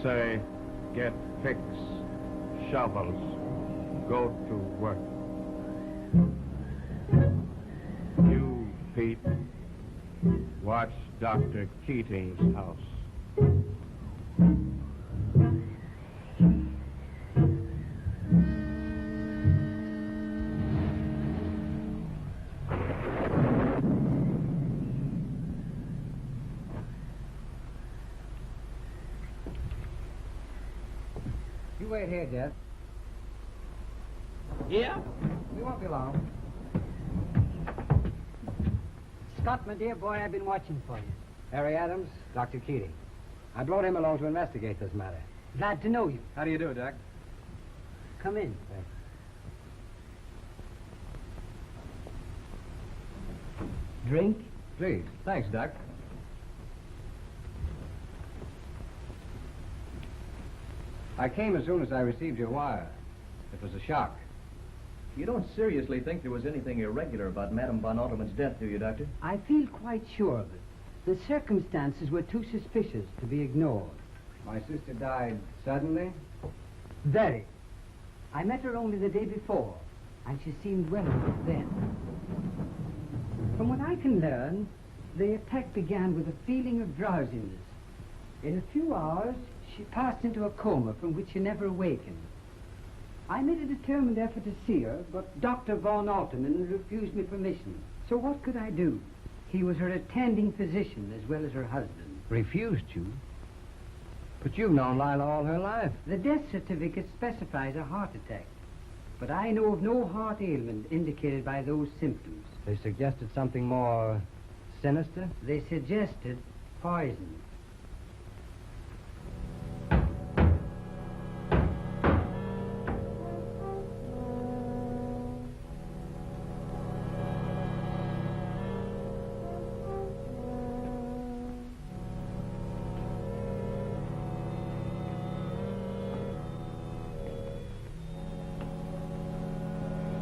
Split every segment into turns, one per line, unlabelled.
Say, get picks, shovels, go to work. You, Pete, watch Dr. Keating's house.
You wait here, Jeff.
Yeah?
We won't be long. Scott, my dear boy, I've been watching for you. Harry Adams, Dr. Keating. I brought him along to investigate this matter. Glad to know you.
How do you do, Doc?
Come in. Drink?
Please. Thanks, Doc.
I came as soon as I received your wire. It was a shock.
You don't seriously think there was anything irregular about Madame von Altermann's death, do you, Doctor?
I feel quite sure of it. The circumstances were too suspicious to be ignored.
My sister died suddenly?
Very. I met her only the day before, and she seemed well enough then. From what I can learn, the attack began with a feeling of drowsiness. In a few hours, she passed into a coma from which she never awakened. I made a determined effort to see her, but Dr. von Altermann refused me permission. So what could I do? He was her attending physician as well as her husband.
Refused you? But you've known Lila all her life.
The death certificate specifies a heart attack, but I know of no heart ailment indicated by those symptoms.
They suggested something more sinister?
They suggested poison.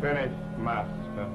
Finished, master.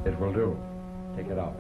It will do. Take it out.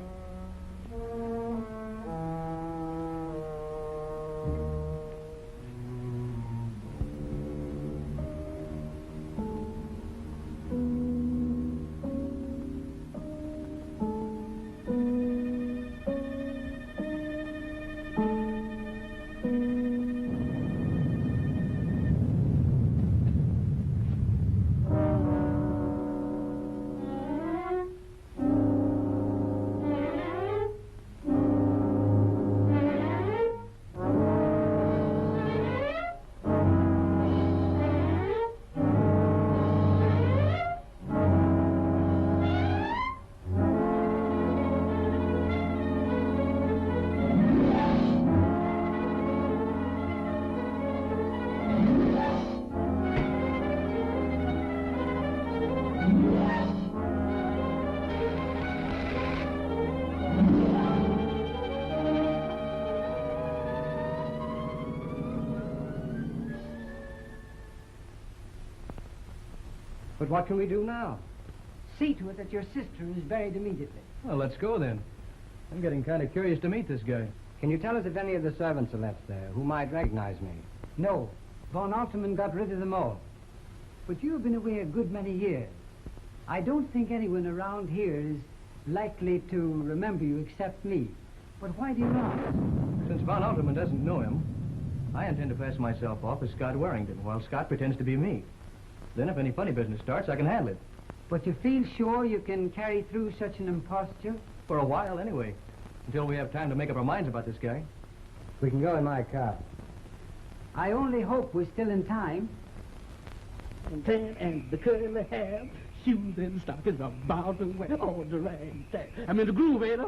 But what can we do now?
See to it that your sister is buried immediately.
Well, let's go then. I'm getting kind of curious to meet this guy.
Can you tell us if any of the servants are left there who might recognize me?
No, von Altermann got rid of them all. But you've been away a good many years. I don't think anyone around here is likely to remember you except me. But why do you ask?
Since von Altermann doesn't know him, I intend to pass myself off as Scott Warrington, while Scott pretends to be me. Then if any funny business starts, I can handle it.
But you feel sure you can carry through such an imposture?
For a while, anyway. Until we have time to make up our minds about this guy.
We can go in my car.
I only hope we're still in time.
And tan and the curly hair, shoes and stockings are about to wear all the ragtag. I'm in the groove, ain't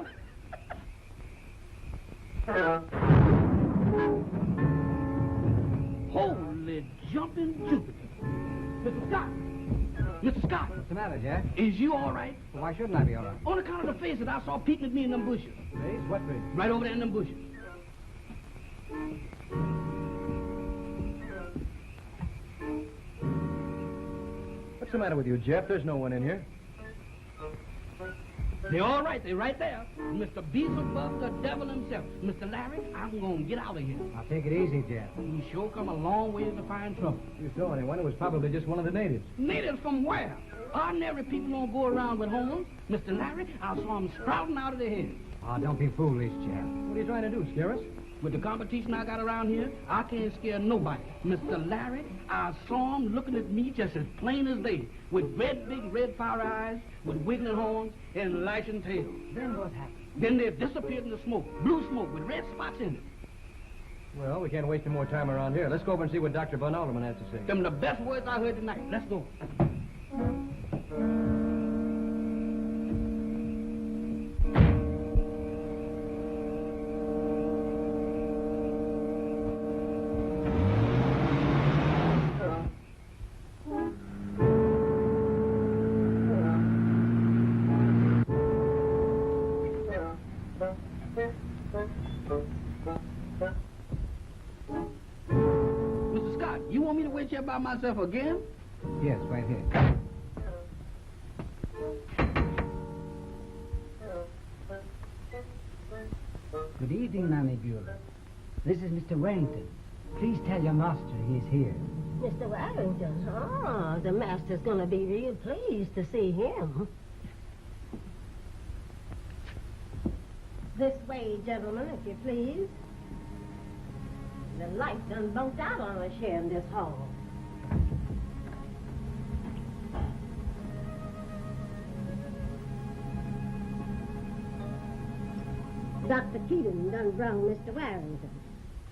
I? Holy jumping Jupiter. Mr. Scott! Mr. Scott!
What's the matter, Jack?
Is you all right?
Well, why shouldn't I be all right?
On account of the face that I saw peeking at me in them bushes.
Face? What face?
Right over there in them bushes.
What's the matter with you, Jeff? There's no one in here.
They're all right. They're right there. Mr. Beelzebub, the devil himself. Mr. Larry, I'm going to get out of here.
Now, take it easy, Jack.
You sure come a long way to find trouble.
You saw anyone, it was probably just one of the natives.
Natives from where? Ordinary people don't go around with horns. Mr. Larry, I saw them sprouting out of their heads.
Oh, don't be foolish, Jack.
What are you trying to do, scare us?
With the competition I got around here, I can't scare nobody. Mr. Larry, I saw him looking at me just as plain as day, with big red fire eyes, with wiggling horns and lashing tails.
Then what happened?
Then they disappeared in the smoke, blue smoke with red spots in it.
Well, we can't waste any more time around here. Let's go over and see what Dr. von Altermann has to say.
Them the best words I heard tonight. Let's go. Mr. Scott, you want me to wait here by myself again?
Yes, right here. Good evening, Mammy Bueller. This is Mr. Warrington. Please tell your master he is here.
Mr. Warrington, the master's going to be real pleased to see him. This way, gentlemen, if you please. The light done bunked out on us here in this hall. Dr. Keating done brung Mr. Warrington.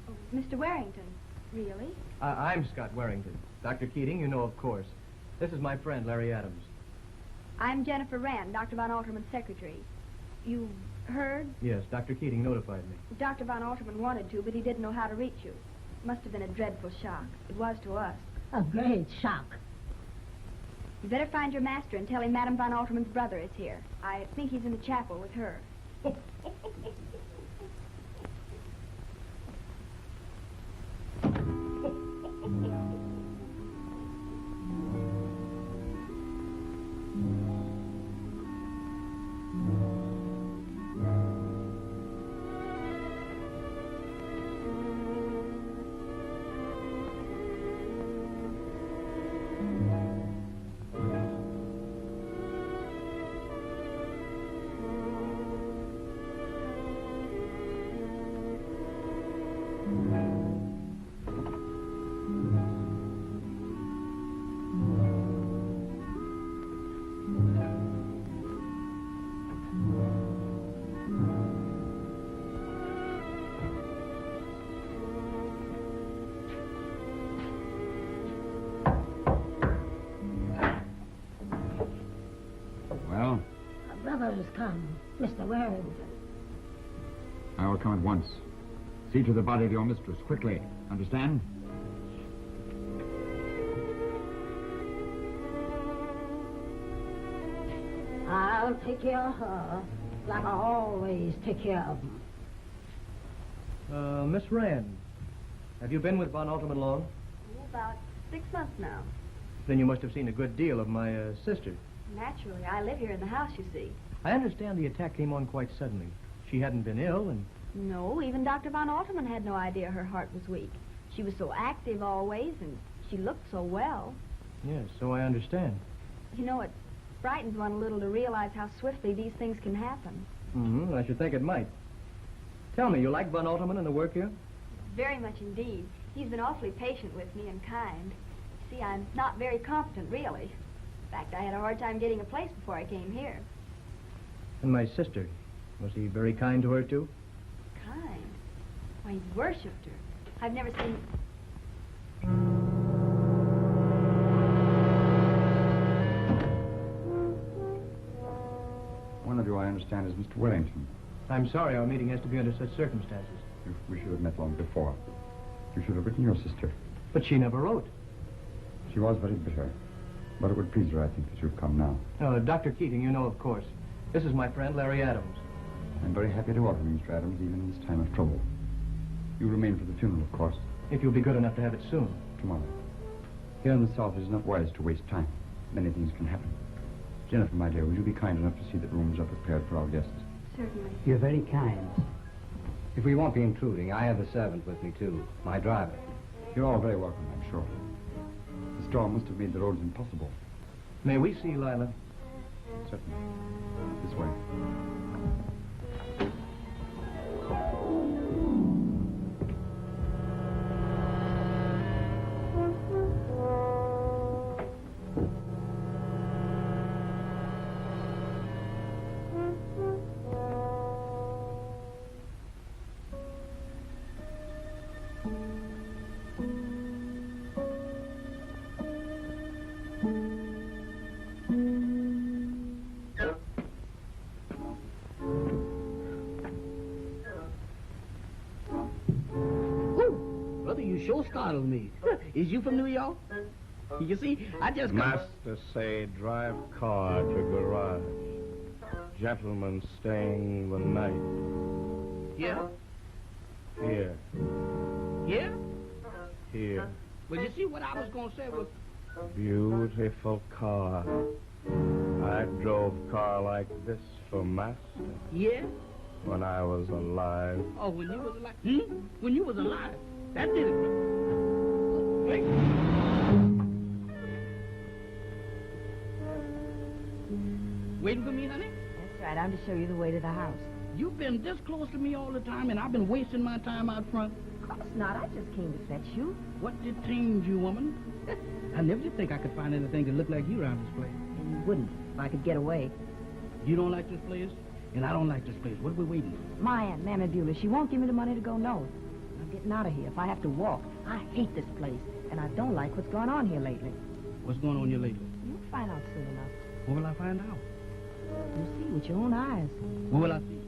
Oh, Mr. Warrington? Really?
I'm Scott Warrington. Dr. Keating, you know, of course. This is my friend, Larry Adams.
I'm Jennifer Rand, Dr. von Altermann's secretary. You heard?
Yes, Dr. Keating notified me.
Dr. von Altermann wanted to, but he didn't know how to reach you. Must have been a dreadful shock. It was to us.
A great shock.
You better find your master and tell him Madame von Altermann's brother is here. I think he's in the chapel with her.
Has come, Mr. Warrington.
I will come at once. See to the body of your mistress, quickly. Understand?
I'll take care of her, like I always take care of them.
Miss Rand, have you been with von Altermann long?
About 6 months now.
Then you must have seen a good deal of my sister.
Naturally, I live here in the house, you see.
I understand the attack came on quite suddenly. She hadn't been ill, and...
No, even Dr. von Altermann had no idea her heart was weak. She was so active always, and she looked so well.
Yes, so I understand.
You know, it frightens one a little to realize how swiftly these things can happen.
Mm-hmm, I should think it might. Tell me, you like von Altermann and the work here?
Very much indeed. He's been awfully patient with me and kind. See, I'm not very competent, really. In fact, I had a hard time getting a place before I came here.
And my sister, was he very kind to her, too?
Kind? Why, he worshipped her. I've never seen...
One of you, I understand, is Mr. Warrington.
I'm sorry our meeting has to be under such circumstances.
We should have met long before. You should have written your sister.
But she never wrote.
She was very bitter. But it would please her, I think, that you've come now.
Dr. Keating, you know, of course. This is my friend, Larry Adams.
I'm very happy to welcome you, Mr. Adams, even in this time of trouble. You remain for the funeral, of course.
If you'll be good enough to have it soon.
Tomorrow. Here in the South, it is not wise to waste time. Many things can happen. Jennifer, my dear, will you be kind enough to see that rooms are prepared for our guests?
Certainly.
You're very kind. If we won't be intruding, I have a servant with me, too. My driver.
You're all very welcome, I'm sure. The storm must have made the roads impossible.
May we see Lila?
Certainly. This way.
Sure startled me. Is you from New York? You see, I just...
Master say drive car to garage. Gentlemen staying the night.
Yeah?
Here.
Yeah?
Here.
Well, you see, what I was going to say was...
Beautiful car. I drove car like this for master
Yeah?
when I was alive.
Oh, when you was alive? When you was alive. That did it. Wait. Waiting for me, honey?
That's right. I'm to show you the way to the house.
You've been this close to me all the time, and I've been wasting my time out front.
Of course not. I just came to fetch you.
What detained you, woman? I never did think I could find anything that looked like you around this place.
And you wouldn't if I could get away.
You don't like this place, and I don't like this place. What are we waiting for?
My Aunt Mammy Beulah, she won't give me the money to go north. I'm getting out of here if I have to walk. I hate this place, and I don't like what's going on here lately.
What's going on here lately?
You'll find out soon enough.
What will I find out?
You'll see with your own eyes.
What will I see?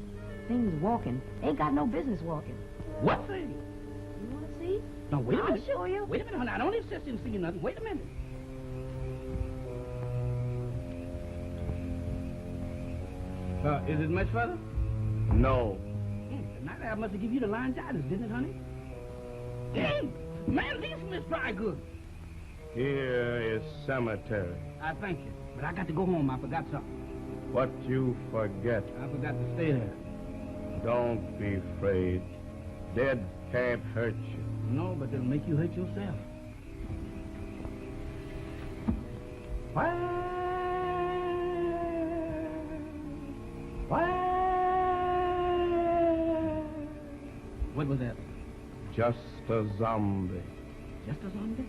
Things walking. Ain't got no business walking.
What thing?
You want to see?
No, wait a
I'll
minute.
show you.
Wait a minute, honey. I don't insist in seeing nothing. Wait a minute. Is it much further?
No.
Tonight I must have given you the laryngitis, didn't it, honey? Hey, man, these is dry good.
Here is cemetery.
I thank you, but I got to go home. I forgot something.
What you forget.
I forgot to stay there.
Don't be afraid. Dead can't hurt you.
No, but it'll make you hurt yourself. What was that?
Just a zombie.
Just a zombie?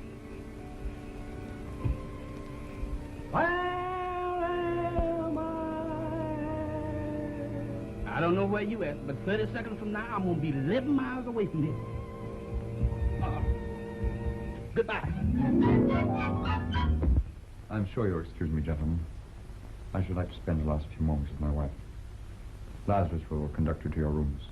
I don't know where you at, but 30 seconds from now, I'm going to be 11 miles away from here. Goodbye.
I'm sure you'll excuse me, gentlemen. I should like to spend the last few moments with my wife. Lazarus will conduct you to your rooms.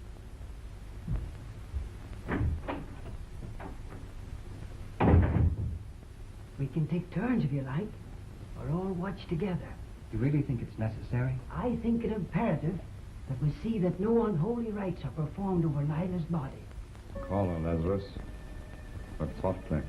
We can take turns if you like, or all watch together.
You really think it's necessary?
I think it imperative that we see that no unholy rites are performed over Lila's body.
Call her, Lazarus. But softly.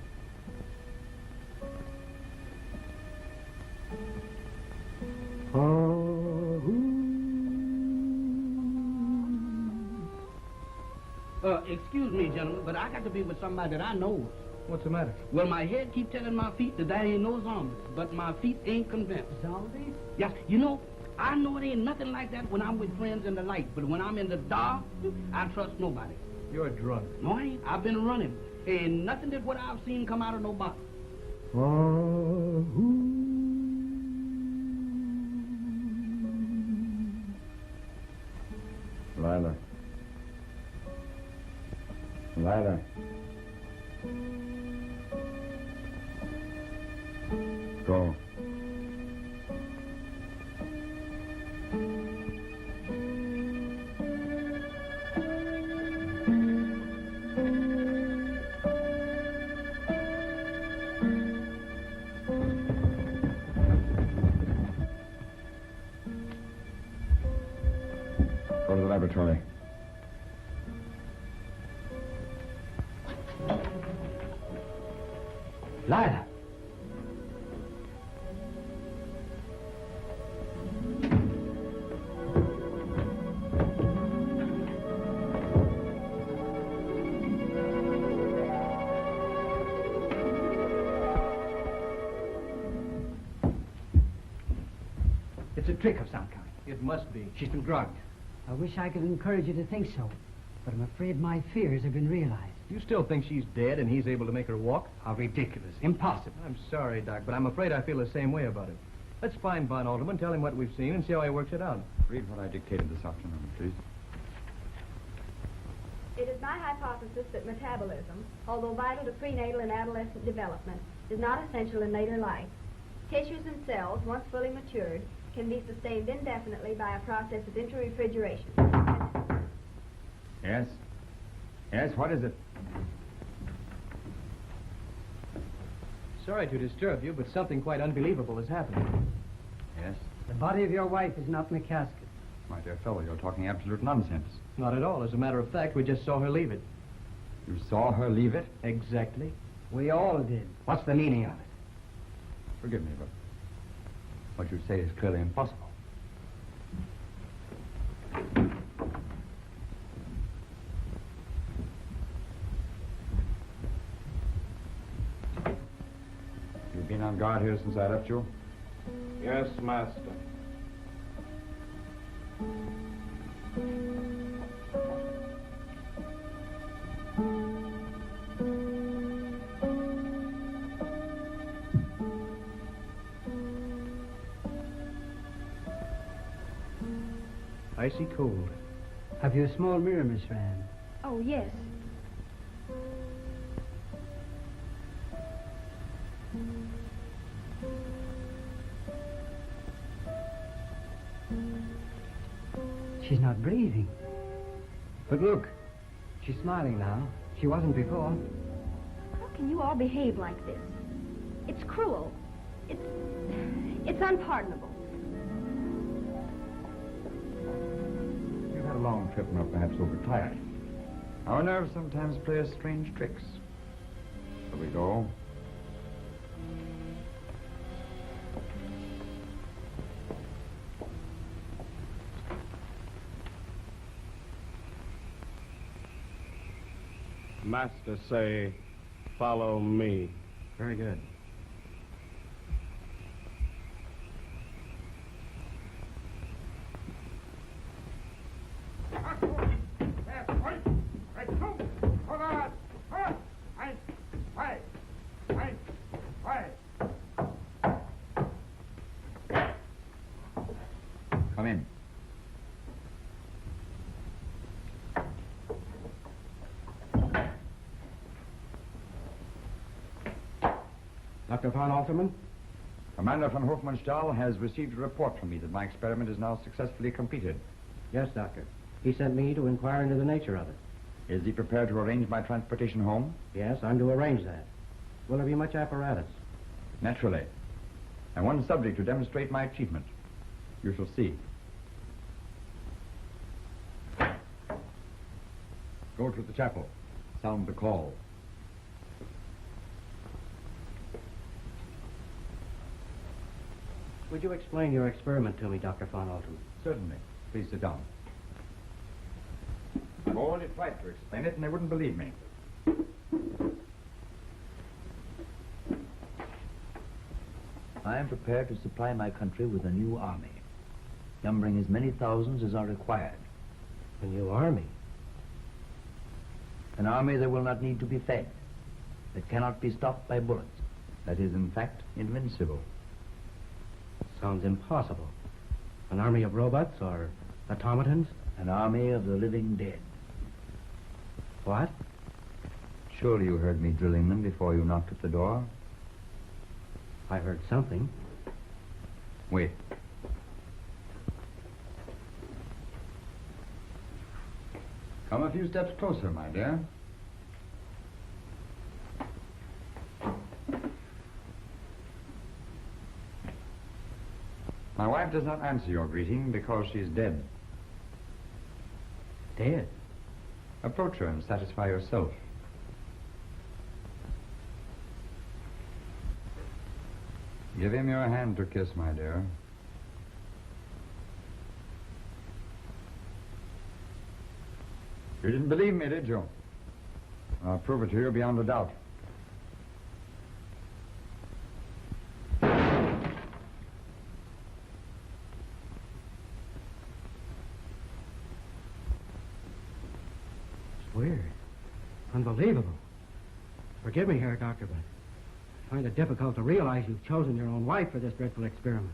Excuse me, gentlemen, but I got to be with somebody that I know.
What's the matter?
Well, my head keep telling my feet that ain't no zombies, but my feet ain't convinced.
Zombies?
Yes, you know, I know it ain't nothing like that when I'm with friends in the light, but when I'm in the dark, I trust nobody.
You're drunk.
No, I ain't. I've been running. Ain't nothing that what I've seen come out of no box.
Lila. Lila. Go. Go to the laboratory.
Lila!
It's a trick of some kind.
It must be.
She's been drugged.
I wish I could encourage you to think so, but I'm afraid my fears have been realized.
You still think she's dead and he's able to make her walk?
How ridiculous. Impossible.
I'm sorry, Doc, but I'm afraid I feel the same way about it. Let's find Von Altermann, tell him what we've seen, and see how he works it out.
Read what I dictated this afternoon, please.
It is my hypothesis that metabolism, although vital to prenatal and adolescent development, is not essential in later life. Tissues and cells, once fully matured, can be sustained indefinitely by a process of intrarefrigeration.
Yes? Yes, what is it?
Sorry to disturb you, but something quite unbelievable has happened.
Yes?
The body of your wife is not in the casket.
My dear fellow, you're talking absolute nonsense.
Not at all. As a matter of fact, we just saw her leave it.
You saw her leave it?
Exactly.
We all did. What's the meaning of it?
Forgive me, but what you say is clearly impossible. You've been on guard here since I left you?
Yes, master.
Icy cold.
Have you a small mirror, Miss Rand?
Oh, yes.
She's not breathing.
But look, she's smiling now. She wasn't before.
How can you all behave like this? It's cruel. It's unpardonable.
You've had a long trip and are perhaps overtired. Our nerves sometimes play us strange tricks. Here we go.
Master say, follow me.
Very good.
Come in.
Dr. von Altermann?
Commander von Hofmannsthal has received a report from me that my experiment is now successfully completed.
Yes, Doctor. He sent me to inquire into the nature of it.
Is he prepared to arrange my transportation home?
Yes, I'm to arrange that. Will there be much apparatus?
Naturally. And one subject to demonstrate my achievement. You shall see. Go to the chapel. Sound the call.
Would you explain your experiment to me, Dr. von Altermann?
Certainly. Please sit down. I've already tried to explain it, and they wouldn't believe me.
I am prepared to supply my country with a new army, numbering as many thousands as are required.
A new army?
An army that will not need to be fed, that cannot be stopped by bullets, that is, in fact, invincible.
Sounds impossible. An army of robots or automatons?
An army of the living dead.
What?
Surely you heard me drilling them before you knocked at the door.
I heard something.
Wait. Come a few steps closer, my dear. My wife does not answer your greeting because she is dead.
Dead?
Approach her and satisfy yourself. Give him your hand to kiss, my dear. You didn't believe me, did you? I'll prove it to you beyond a doubt.
Weird. Unbelievable. Forgive me, Herr Doctor, but I find it difficult to realize you've chosen your own wife for this dreadful experiment.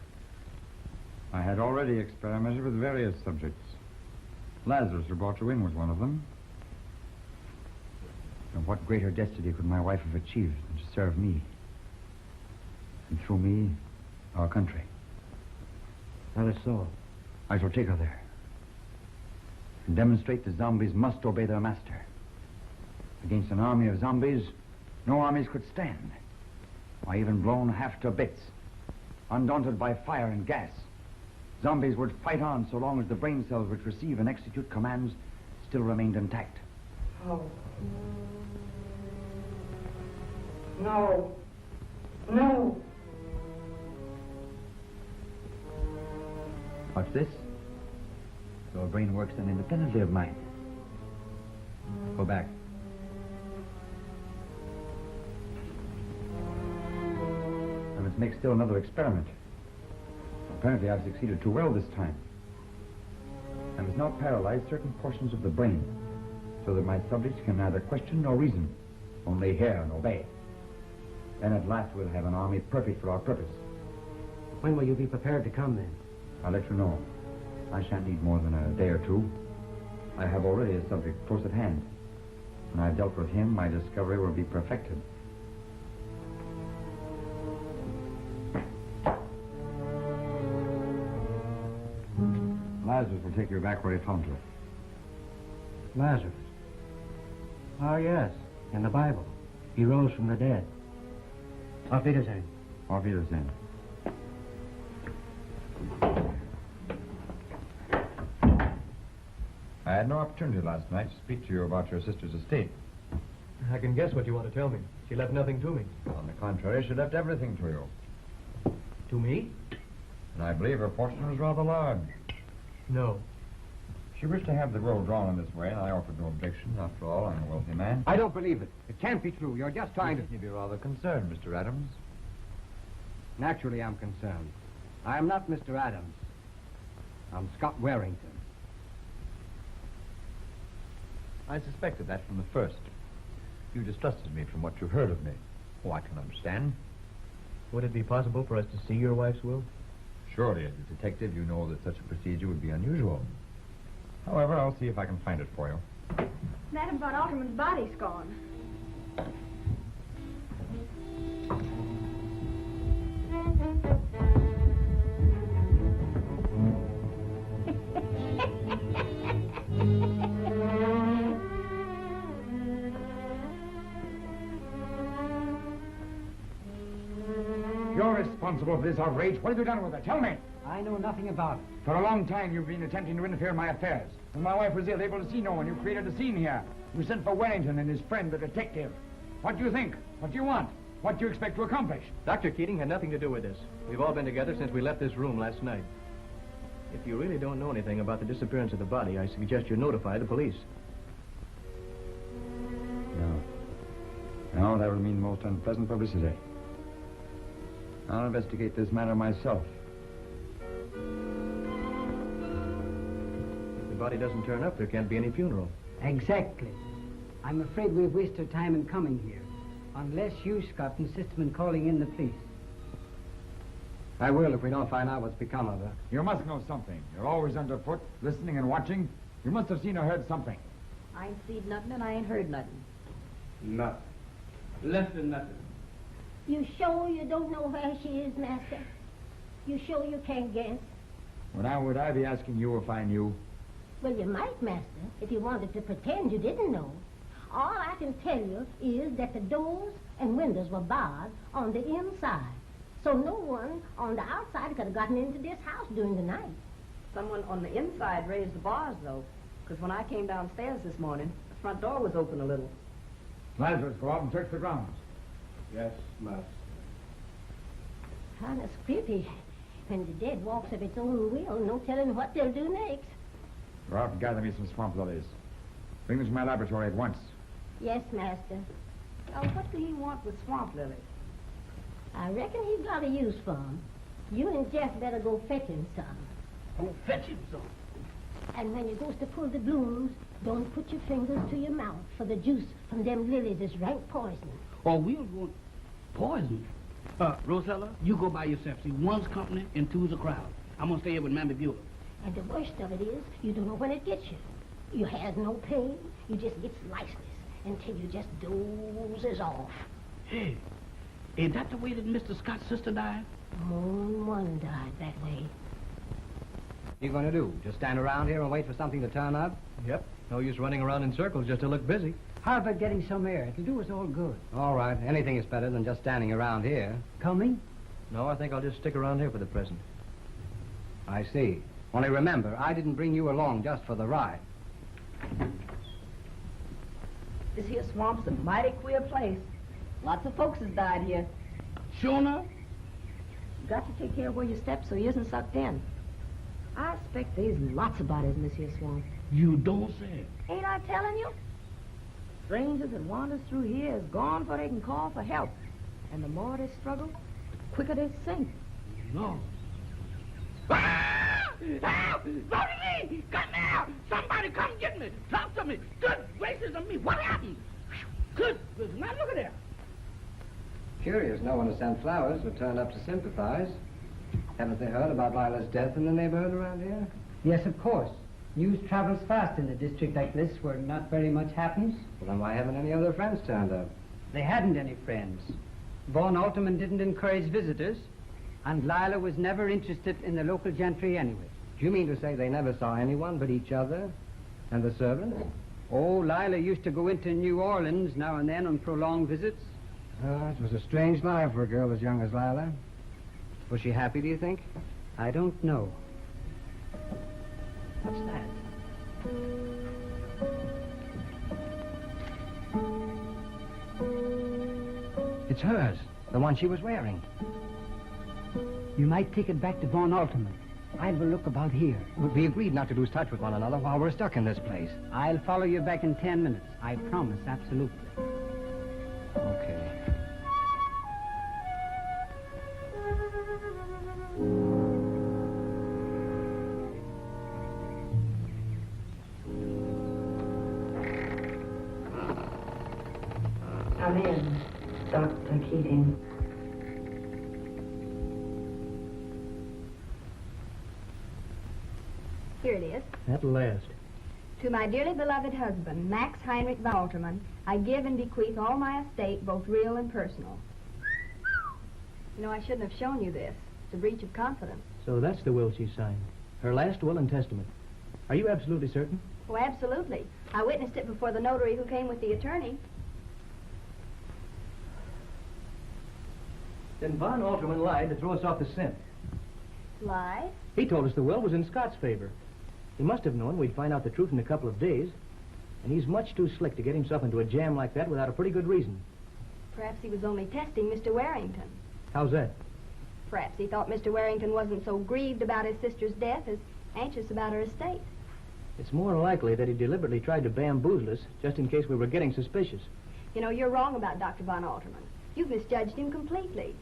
I had already experimented with various subjects. Lazarus, who brought you in, was one of them. And what greater destiny could my wife have achieved than to serve me? And through me, our country.
That is so.
I shall take her there. And demonstrate the zombies must obey their master. Against an army of zombies, no armies could stand. Why, even blown half to bits, undaunted by fire and gas, zombies would fight on so long as the brain cells which receive and execute commands still remained intact.
Oh. No. No.
What's this? Your brain works then independently of mine. Go back. I must make still another experiment. Apparently I've succeeded too well this time. I must now paralyze certain portions of the brain so that my subjects can neither question nor reason, only hear and obey. Then at last we'll have an army perfect for our purpose.
When will you be prepared to come, then?
I'll let you know. I shan't need more than a day or two. I have already a subject close at hand. When I've dealt with him, my discovery will be perfected. Lazarus will take you back where he found you.
Lazarus. Oh, yes, in the Bible. He rose from the dead. Auf Wiedersehen.
Auf Wiedersehen.
I had no opportunity last night to speak to you about your sister's estate.
I can guess what you want to tell me. She left nothing to me.
On the contrary, she left everything to you.
To me?
And I believe her fortune was rather large.
No.
She wished to have the will drawn in this way, and I offered no objection. After all, I'm a wealthy man.
I don't believe it. It can't be true. You're just trying to...
You'd be rather concerned, Mr. Adams.
Naturally, I'm concerned. I am not Mr. Adams. I'm Scott Warrington.
I suspected that from the first. You distrusted me from what you heard of me. Oh, I can understand.
Would it be possible for us to see your wife's will?
Surely, as a detective, you know that such a procedure would be unusual. However, I'll see if I can find it for you.
Madame von Altermann's body's gone.
You're responsible for this outrage. What have you done with her? Tell me.
I know nothing about it.
For a long time, you've been attempting to interfere in my affairs. When my wife was ill, able to see no one, you created a scene here. You sent for Wellington and his friend, the detective. What do you think? What do you want? What do you expect to accomplish?
Dr. Keating had nothing to do with this. We've all been together since we left this room last night. If you really don't know anything about the disappearance of the body, I suggest you notify the police.
No. No, that will mean most unpleasant publicity. I'll investigate this matter myself.
If the body doesn't turn up, there can't be any funeral.
Exactly. I'm afraid we've wasted time in coming here. Unless you, Scott, insist on calling in the police.
I will if we don't find out what's become of her.
You must know something. You're always underfoot, listening and watching. You must have seen or heard something.
I ain't seen nothing and I ain't heard nothing.
Nothing. Less than nothing.
You sure you don't know where she is, Master? You sure you can't guess?
Well, would I be asking you if I knew?
Well, you might, Master, if you wanted to pretend you didn't know. All I can tell you is that the doors and windows were barred on the inside. So no one on the outside could have gotten into this house during the night.
Someone on the inside raised the bars, though, because when I came downstairs this morning, the front door was open a little.
Lazarus, go out and search the grounds.
Yes, Master.
Kind of creepy. When the dead walks of its own will, no telling what they'll do next.
Go out and gather me some swamp lilies. Bring them to my laboratory at once.
Yes, Master.
Now, what do he want with swamp lilies?
I reckon he's got a use for 'em. You and Jeff better go fetch him some.
Go fetch him some.
And when you goes to pull the blooms, don't put your fingers to your mouth, for the juice from them lilies is rank poison.
Or we'll go poison. Rosella, you go by yourself. See, one's company and two's a crowd. I'm going to stay here with Mammy Bueller.
And the worst of it is, you don't know when it gets you. You has no pain. You just gets lifeless until you just dozes off.
Hey, ain't that the way that Mr. Scott's sister died?
Moon one died that way.
What are you going to do? Just stand around here and wait for something to turn up?
Yep. No use running around in circles just to look busy.
How about getting some air? It'll do us all good.
All right. Anything is better than just standing around here.
Coming?
No, I think I'll just stick around here for the present.
I see. Only remember, I didn't bring you along just for the ride.
This here swamp's a mighty queer place. Lots of folks has died here.
Sure enough?
You got to take care of where you step so you isn't sucked in. I expect there's lots of bodies in this here swamp.
You don't say.
Ain't I telling you? Strangers that wanders through here is gone before they can call for help. And the more they struggle, the quicker they sink.
No. Ah! Help! Brody, come now! Somebody come get me! Talk to me! Good gracious of me! What happened? Good. Now look at there.
Curious, no one has sent flowers or turned up to sympathize. Haven't they heard about Lila's death in the neighborhood around here?
Yes, of course. News travels fast in a district like this where not very much happens.
Well, then why haven't any other friends turned up?
They hadn't any friends. Von Altermann didn't encourage visitors, and Lila was never interested in the local gentry anyway.
Do you mean to say they never saw anyone but each other and the servants?
Oh, Lila used to go into New Orleans now and then on prolonged visits.
It was a strange life for a girl as young as Lila. Was she happy, do you think?
I don't know.
What's that? It's hers, the one she was wearing.
You might take it back to Von Altermann. I'll have a look about here.
But we agreed not to lose touch with one another while we're stuck in this place.
I'll follow you back in 10 minutes. I promise, absolutely.
Okay.
Come in, Dr. Keating.
Here it is.
At last.
To my dearly beloved husband, Max Heinrich von Altermann, I give and bequeath all my estate, both real and personal. You know, I shouldn't have shown you this. It's a breach of confidence.
So that's the will she signed. Her last will and testament. Are you absolutely certain?
Oh, absolutely. I witnessed it before the notary who came with the attorney.
Then Von Altermann lied to throw us off the scent.
Lied?
He told us the will was in Scott's favor. He must have known we'd find out the truth in a couple of days. And he's much too slick to get himself into a jam like that without a pretty good reason.
Perhaps he was only testing Mr. Warrington.
How's that?
Perhaps he thought Mr. Warrington wasn't so grieved about his sister's death as anxious about her estate.
It's more likely that he deliberately tried to bamboozle us just in case we were getting suspicious.
You know, you're wrong about Dr. von Altermann. You've misjudged him completely.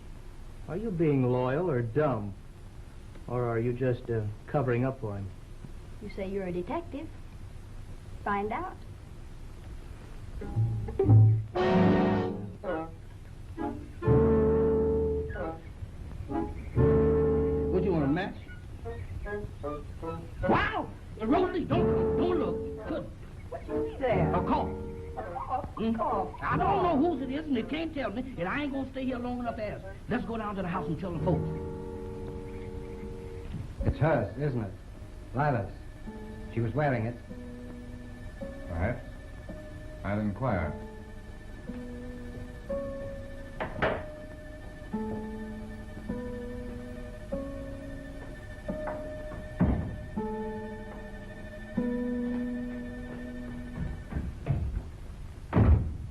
Are you being loyal or dumb? Or are you just covering up for him?
You say you're a detective. Find out.
What do you want, a match? Wow! Rosalie, don't look. Good.
What do you see there?
A call.
Oh.
I don't know whose it is, and they can't tell me, and I ain't gonna stay here long enough to ask. Let's go down to the house and tell the folks.
It's hers, isn't it? Lila's. She was wearing it.
Perhaps. I'll inquire.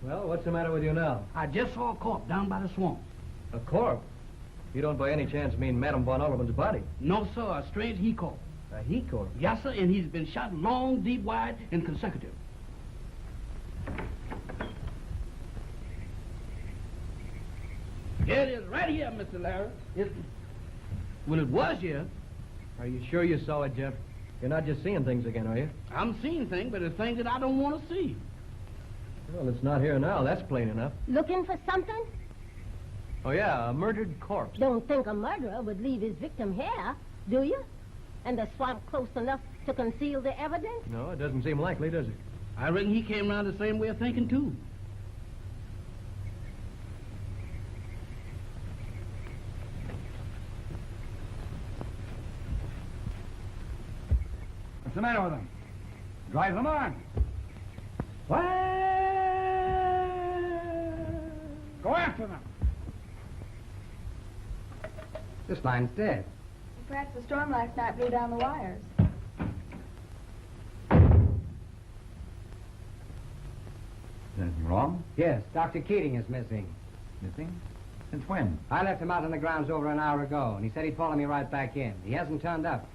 Well, what's the matter with you now?
I just saw a corpse down by the swamp.
A corpse? You don't by any chance mean Madame von Altermann's body?
No, sir, a strange he-corpse.
A he-corpse?
Yes, sir, and he's been shot long, deep, wide, and consecutive. Here it is, right here, Mr. Larry. Well, it was here.
Are you sure you saw it, Jeff? You're not just seeing things again, are you?
I'm seeing things, but it's things that I don't want to see.
Well, it's not here now. That's plain enough.
Looking for something?
Oh, yeah, a murdered corpse.
Don't think a murderer would leave his victim here, do you? And the swamp close enough to conceal the evidence?
No, it doesn't seem likely, does it?
I reckon he came around the same way of thinking, too.
What's the matter with them? Drive them on. What? Go after them.
This line's dead.
Perhaps the storm last night blew down the wires.
Is anything wrong?
Yes, Dr. Keating is missing.
Missing? Since when?
I left him out on the grounds over an hour ago, and he said he'd follow me right back in. He hasn't turned up.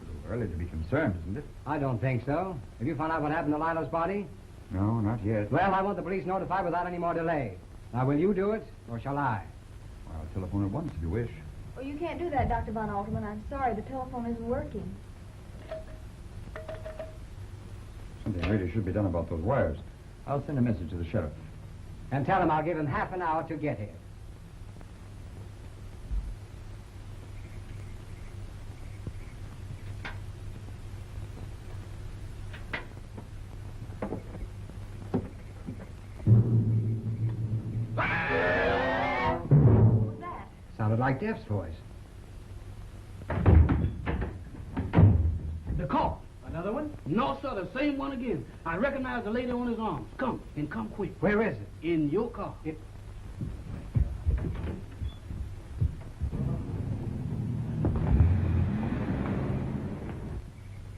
It's a little early to be concerned, isn't it?
I don't think so. Have you found out what happened to Lila's body?
No, not yet.
Well, I want the police notified without any more delay. Now, will you do it, or shall I?
I'll telephone at once if you wish.
Well, you can't do that, Dr. von Altermann. I'm sorry. The telephone isn't working.
Something really should be done about those wires. I'll send a message to the sheriff.
And tell him I'll give him half an hour to get here.
What was that?
Sounded like Def's voice.
The call. Another one? No, sir, the same one again. I recognize the lady on his arms. Come, and come quick.
Where is it?
In your car.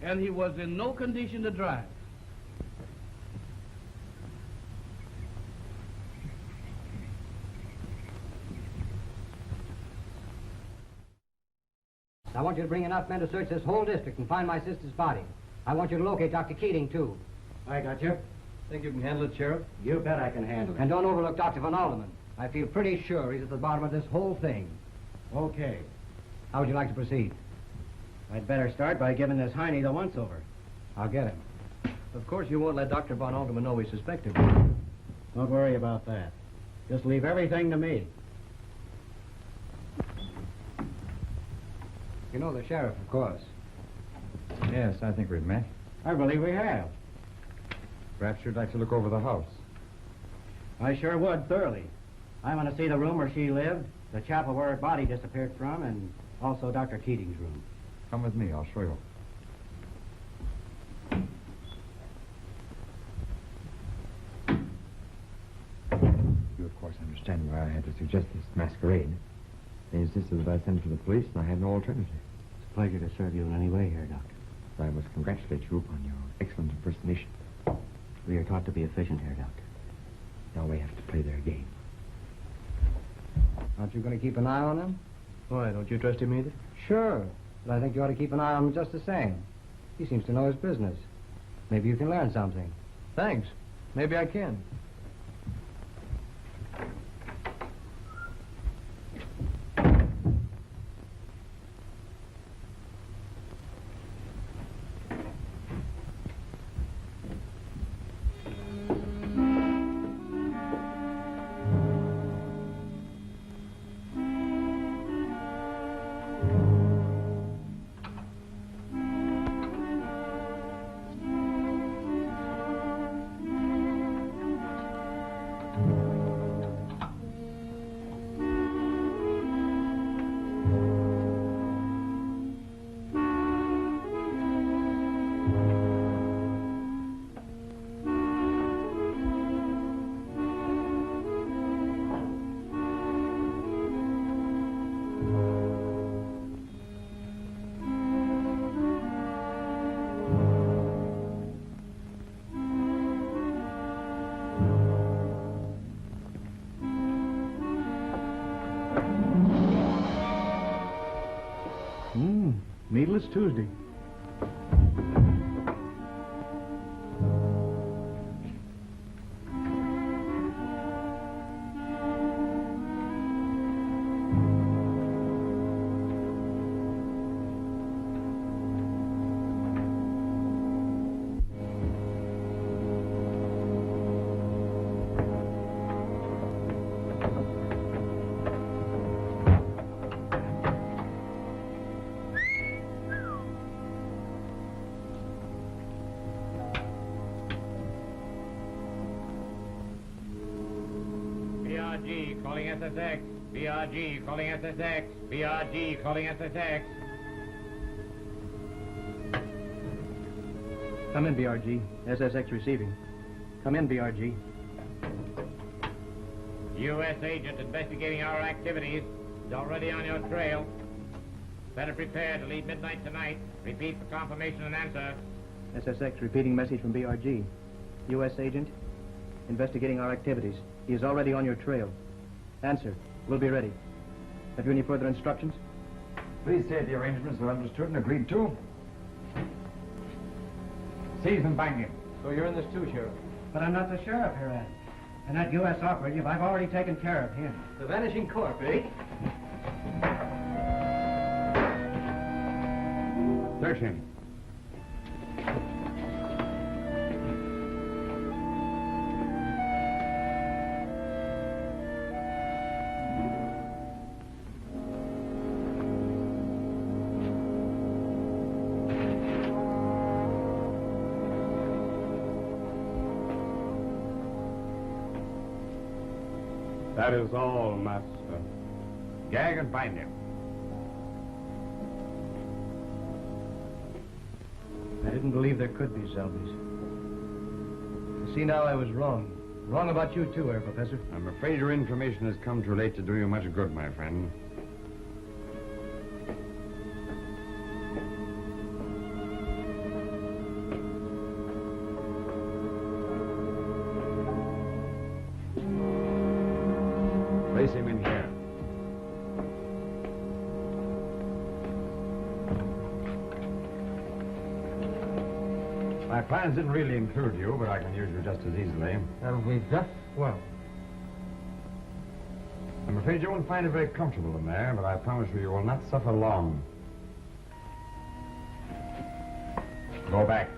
And he was in no condition to drive.
I want you to bring enough men to search this whole district and find my sister's body. I want you to locate Dr. Keating, too.
I got you. Think you can handle it, Sheriff?
You bet I can handle it. And don't overlook Dr. von Altermann. I feel pretty sure he's at the bottom of this whole thing.
Okay.
How would you like to proceed?
I'd better start by giving this Heine the once-over.
I'll get him.
Of course, you won't let Dr. von Altermann know we suspect him.
Don't worry about that. Just leave everything to me.
You know the sheriff, of course.
Yes, I think we've met.
I believe we have.
Perhaps you'd like to look over the house.
I sure would, thoroughly. I want to see the room where she lived, the chapel where her body disappeared from, and also Dr. Keating's room.
Come with me, I'll show you.
You, of course, understand why I had to suggest this masquerade. They insisted that I send for the police, and I had no alternative.
It's a pleasure to serve you in any way here, Doctor.
I must congratulate you upon your excellent impersonation.
We are taught to be efficient here, Doctor.
Now we have to play their game.
Aren't you going to keep an eye on him?
Why, don't you trust him either?
Sure. But I think you ought to keep an eye on him just the same. He seems to know his business. Maybe you can learn something.
Thanks. Maybe I can.
Meatless Tuesday.
BRG calling SSX. BRG calling SSX. BRG calling SSX.
Come in, BRG. SSX receiving. Come in, BRG.
U.S. agent investigating our activities is already on your trail. Better prepare to leave midnight tonight. Repeat for confirmation and answer.
SSX repeating message from BRG. U.S. agent. investigating our activities. He is already on your trail. Answer. We'll be ready. Have you any further instructions?
Please say the arrangements are understood and agreed to. Seize and bang him.
So you're in this too, Sheriff?
But I'm not the sheriff here, Ed. And that U.S. operative, I've already taken care of him.
The vanishing corp, eh?
Search him.
That is all, Master.
Gag and bind him.
I didn't believe there could be zombies. You see, now I was wrong. Wrong about you too, Herr Professor.
I'm afraid your information has come too late to do you much good, my friend. Place him in here. My plans didn't really include you, but I can use you just as easily.
That'll be just well.
I'm afraid you won't find it very comfortable in there, but I promise you will not suffer long. Go back.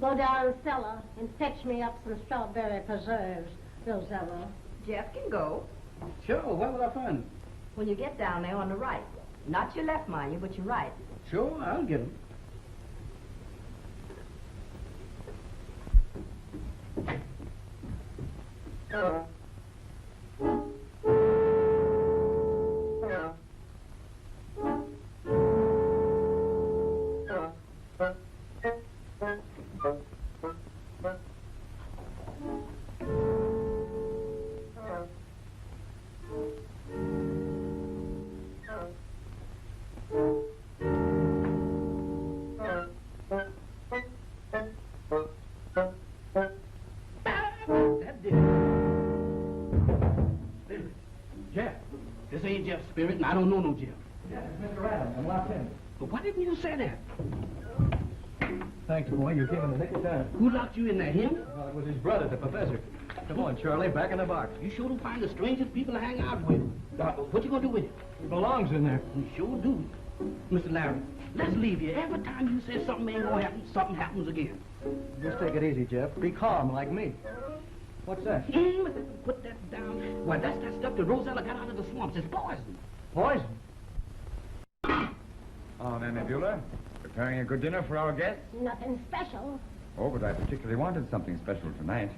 Go down cellar and fetch me up some strawberry preserves, Rosella.
Jeff can go.
Sure, where will I find them?
When you get down there on the right. Not your left, mind you, but your right.
Sure, I'll get them. Spirit, and I don't know no Jeff.
Yeah, it's Mr. Adams. I'm locked in.
But why didn't you say that?
Thanks, boy. You came in the nick of time.
Who locked you in there, him?
Well, it was his brother, the professor. Come on, Charlie, back in the box.
You sure do find the strangest people to hang out with. What you gonna do with it?
He belongs in there.
You sure do. Mr. Larry, let's leave here. Every time you say something ain't gonna happen, something happens again.
Just take it easy, Jeff. Be calm, like me. What's that?
Put that down. Why, that's that stuff that Rosella got out of the swamps. It's poison.
Poison?
Oh, Mammy Bueller, preparing a good dinner for our guests?
Nothing special.
Oh, but I particularly wanted something special tonight.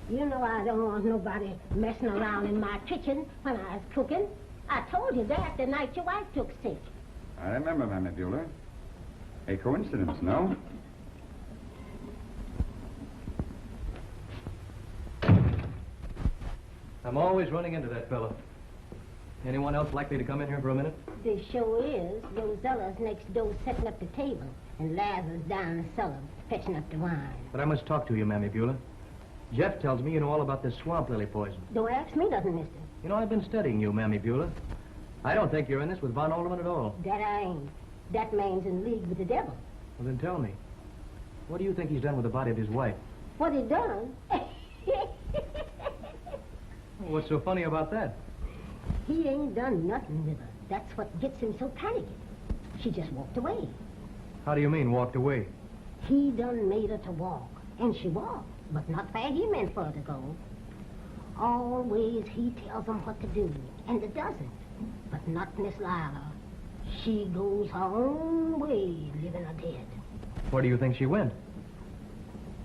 You know I don't want nobody messing around in my kitchen when I was cooking. I told you that the night your wife took sick.
I remember, Mammy Bueller. A coincidence, no?
I'm always running into that fellow. Anyone else likely to come in here for a minute?
There sure is. Rosella's next door setting up the table, and Lazarus down the cellar fetching up the wine.
But I must talk to you, Mammy Bueller. Jeff tells me you know all about this swamp lily poison.
Don't ask me nothing, mister.
You know, I've been studying you, Mammy Bueller. I don't think you're in this with von Altermann at all.
That I ain't. That man's in league with the devil.
Well, then tell me. What do you think he's done with the body of his wife?
What he done?
What's so funny about that?
He ain't done nothing with her. That's what gets him so panicky. She just walked away.
How do you mean, walked away?
He done made her to walk, and she walked, but not where he meant for her to go. Always he tells them what to do, and it doesn't. But not Miss Lila. She goes her own way, living or dead.
Where do you think she went?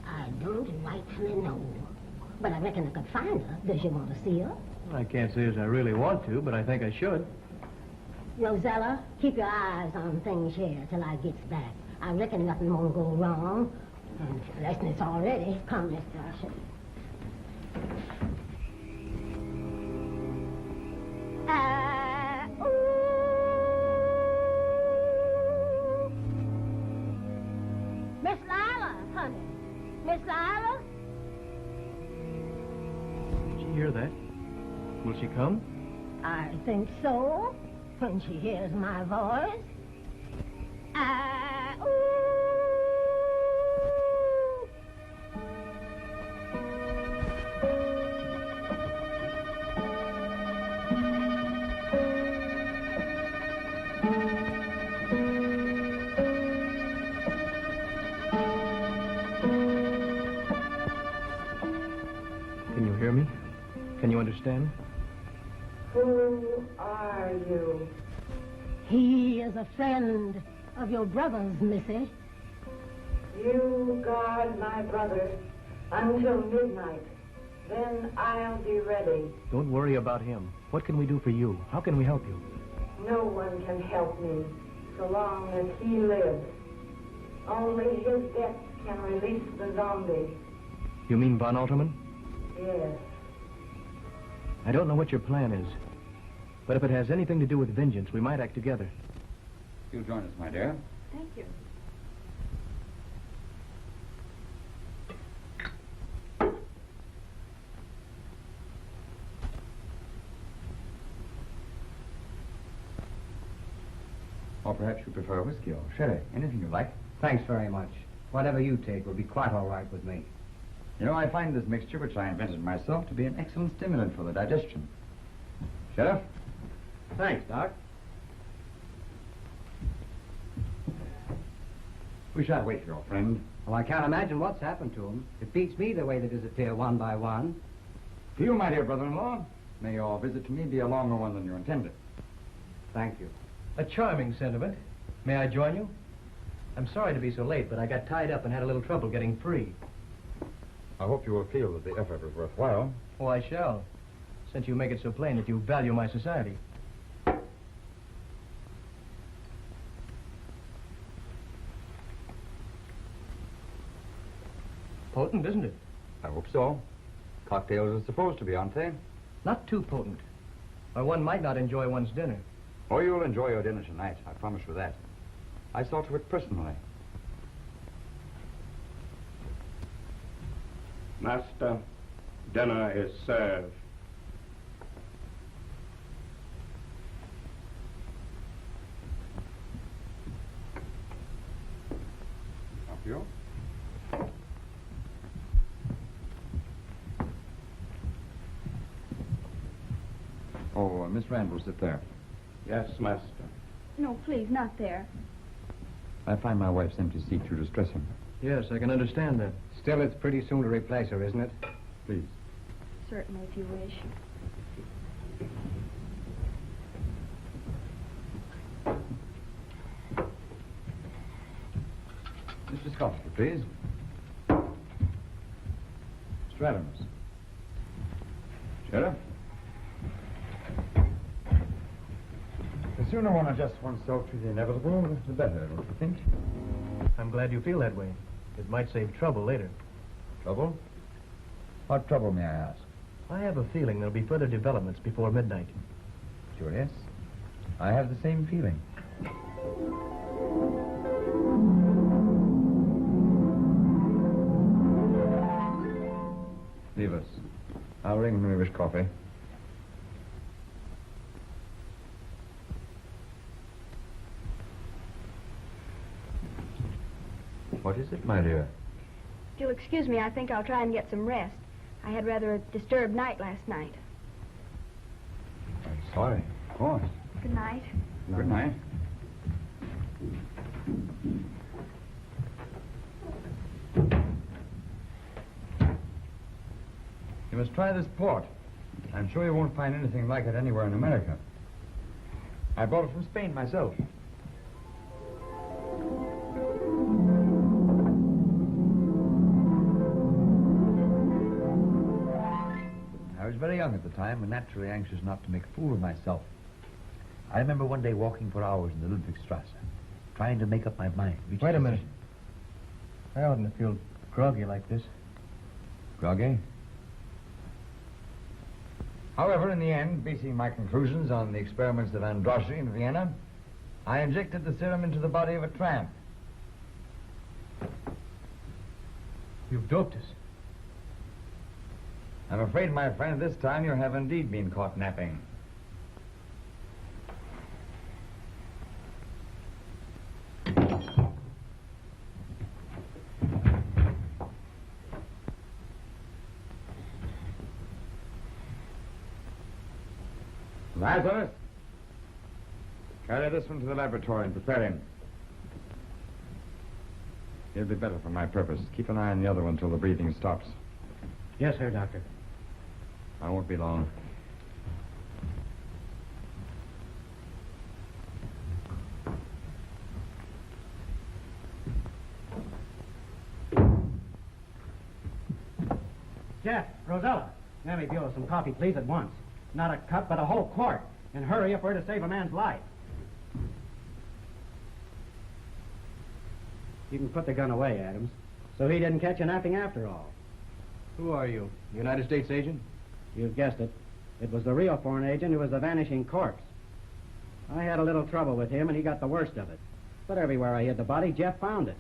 I don't rightfully know. But I reckon I could find her. Does you want to see her?
I can't say as I really want to, but I think I should.
Rosella, keep your eyes on things here till I gets back. I reckon nothing won't go wrong. Unless it's already. Come, Mr. Usher. Miss Lila, honey. Miss Lila?
Did she hear that? Will she come?
I think so, when she hears my voice.
Can you hear me? Can you understand?
Who are you?
He is a friend of your brother's, Missy.
You guard my brother until midnight. Then I'll be ready.
Don't worry about him. What can we do for you? How can we help you?
No one can help me so long as he lives. Only his death can release the zombie.
You mean von Altermann?
Yes.
I don't know what your plan is, but if it has anything to do with vengeance, we might act together.
You'll join us, my dear.
Thank you.
Or perhaps you prefer whiskey or sherry. Anything you like.
Thanks very much. Whatever you take will be quite all right with me.
You know, I find this mixture, which I invented myself, to be an excellent stimulant for the digestion. Sheriff?
Thanks, Doc.
We shan't wait for your friend.
Well, I can't imagine what's happened to him. It beats me the way they disappear one by one.
To you, my dear brother-in-law, may your visit to me be a longer one than you intended.
Thank you.
A charming sentiment. May I join you? I'm sorry to be so late, but I got tied up and had a little trouble getting free.
I hope you will feel that the effort was worthwhile.
Oh, I shall, since you make it so plain that you value my society. Potent, isn't it?
I hope so. Cocktails are supposed to be, aren't they?
Not too potent, or one might not enjoy one's dinner.
Oh, you'll enjoy your dinner tonight, I promise you that. I saw to it personally.
Master, dinner is served.
Help you? Oh, Miss Rand will sit there.
Yes, master.
No, please, not there.
I find my wife's empty seat too distressing.
Yes, I can understand that.
Still, it's pretty soon to replace her, isn't it?
Please.
Certainly, if you wish.
Mr. Scott, please. Mr. Adams. Sheriff? The sooner one adjusts oneself to the inevitable, the better, don't you think?
I'm glad you feel that way. It might save trouble later.
Trouble? What trouble, may I ask?
I have a feeling there'll be further developments before midnight.
Curious. I have the same feeling. Leave us. I'll ring when we wish coffee. What is it, my dear?
If you'll excuse me, I think I'll try and get some rest. I had rather a disturbed night last night.
I'm sorry. Of course.
Good night.
Good night. You must try this port. I'm sure you won't find anything like it anywhere in America. I brought it from Spain myself.
very young at the time and naturally anxious not to make a fool of myself. I remember one day walking for hours in the Ludwigstrasse, trying to make up my mind.
Wait a minute. I oughtn't to feel groggy like this.
Groggy? However, in the end, basing my conclusions on the experiments of Androssi in Vienna, I injected the serum into the body of a tramp.
You've doped us.
I'm afraid, my friend, this time you have indeed been caught napping. Lazarus, carry this one to the laboratory and prepare him. He'll be better for my purpose. Keep an eye on the other one until the breathing stops.
Yes, sir, Doctor.
I won't be long.
Jeff, Rosella, Mammy Buell, some coffee, please, at once. Not a cup, but a whole quart. And hurry if we're to save a man's life. You can put the gun away, Adams. So he didn't catch you napping after all.
Who are you? United States agent?
You've guessed it. It was the real foreign agent who was the vanishing corpse. I had a little trouble with him, and he got the worst of it. But everywhere I hid the body, Jeff found it.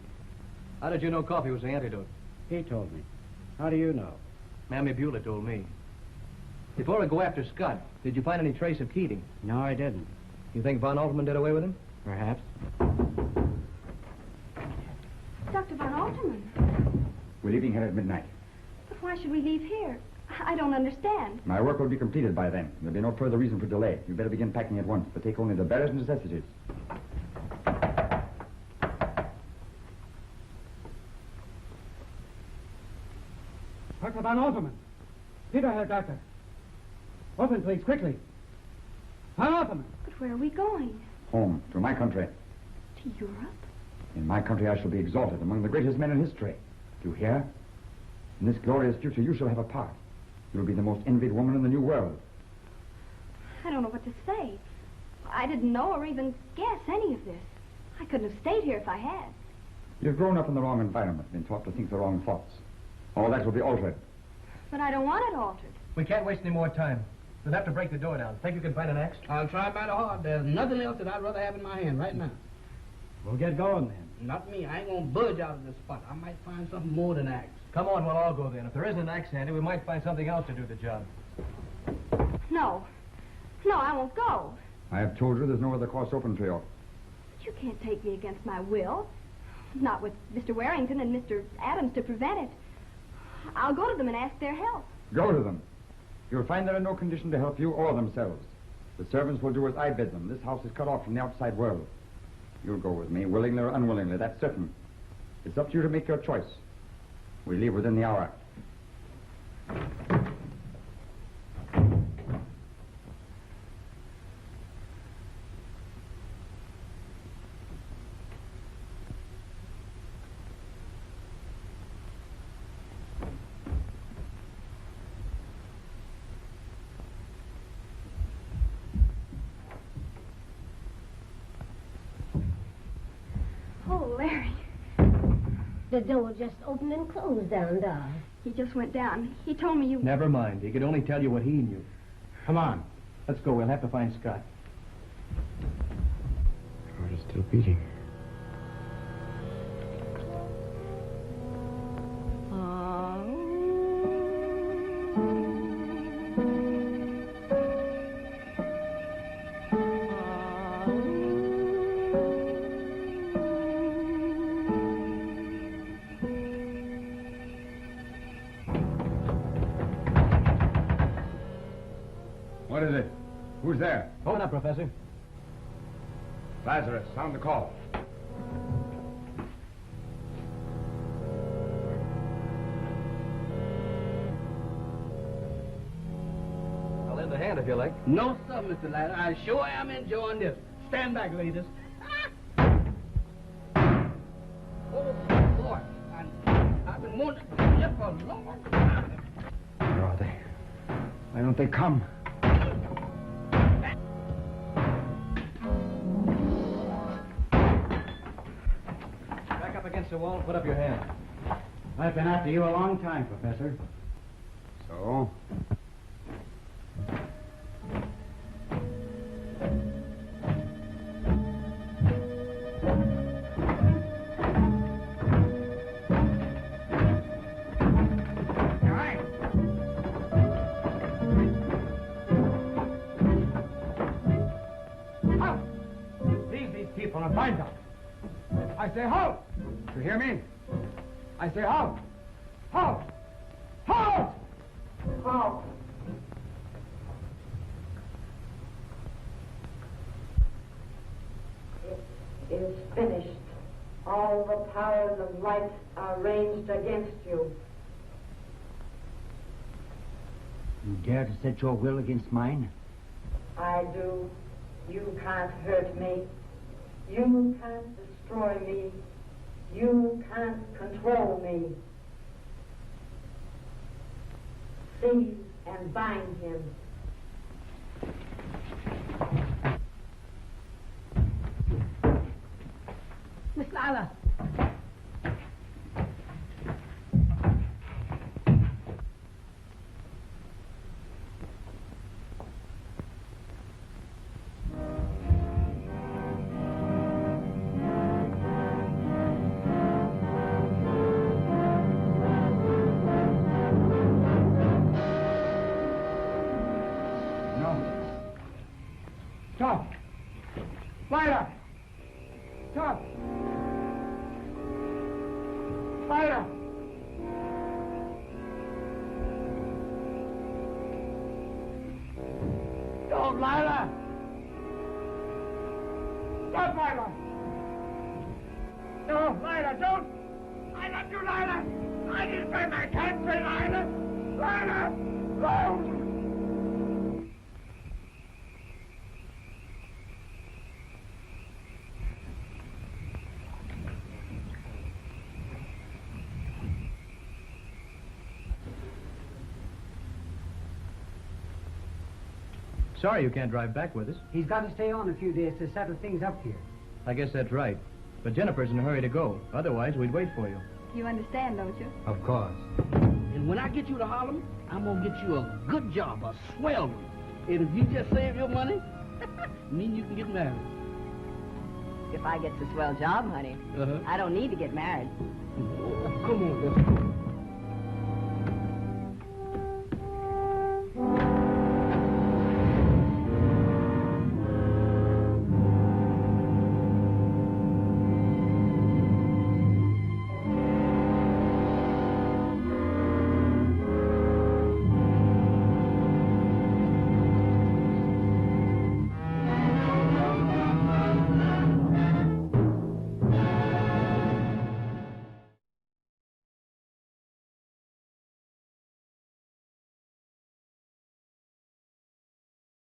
How did you know coffee was the antidote?
He told me. How do you know?
Mammy Buell told me. Before I go after Scott, did you find any trace of Keating?
No, I didn't.
You think von Altermann did away with him?
Perhaps.
Dr. von Altermann.
We're leaving here at midnight.
But why should we leave here? I don't understand.
My work will be completed by then. There'll be no further reason for delay. You better begin packing at once, but take only the barest necessities.
Dr. von Altermann. Peter, Herr Doctor. Open, please, quickly. Von Altermann.
But where are we going?
Home, to my country.
To Europe?
In my country, I shall be exalted among the greatest men in history. Do you hear? In this glorious future, you shall have a part. You'll be the most envied woman in the new world.
I don't know what to say. I didn't know or even guess any of this. I couldn't have stayed here if I had.
You've grown up in the wrong environment, been taught to think the wrong thoughts. All that will be altered.
But I don't want it altered.
We can't waste any more time. We'll have to break the door down. Think you can find an axe?
I'll try mighty hard. There's nothing else that I'd rather have in my hand right now.
We'll get going then.
Not me. I ain't gonna budge out of this spot. I might find something more than axe.
Come on, we'll all go then. If there isn't an axe handy, we might find something else to do the job.
No. No, I won't go.
I have told you there's no other course open to you.
But you can't take me against my will. Not with Mr. Warrington and Mr. Adams to prevent it. I'll go to them and ask their help.
Go to them. You'll find they're in no condition to help you or themselves. The servants will do as I bid them. This house is cut off from the outside world. You'll go with me, willingly or unwillingly, that's certain. It's up to you to make your choice. We leave within the hour.
Oh, Larry.
The door just opened and closed down, Doc.
He just went down. He told me you...
Never mind. He could only tell you what he knew.
Come on.
Let's go. We'll have to find Scott.
Heart is still beating.
What is it? Who's there?
Open up, Professor.
Lazarus, sound the call.
I'll lend a hand if you like.
No, sir, Mr. Ladder. I sure am enjoying this. Stand back, ladies. Oh, boy. I've been wanting to get for a long time.
Where are they?
Why don't they come?
Back up against the wall and put up your hand.
I've been after you a long time, Professor.
So?
I say halt! You hear me? I say halt! Halt! Halt! Halt!
It is finished. All the powers of light are ranged against you.
You dare to set your will against mine?
I do. You can't hurt me. You can't destroy me. You can't control me. Seize and bind him.
Miss Lila.
Stop! Lila! Stop! Lila! Don't, Lila! Stop, Lila! No, Lila, don't! I love you, Lila! I defend my country, Lila! Lila! No!
Sorry you can't drive back with us.
He's got to stay on a few days to settle things up here.
I guess that's right. But Jennifer's in a hurry to go. Otherwise, we'd wait for you.
You understand, don't you?
Of course.
And when I get you to Harlem, I'm going to get you a good job, a swell one. And if you just save your money, me and you can get married.
If I get the swell job, honey, I don't need to get married.
Come on, let's go.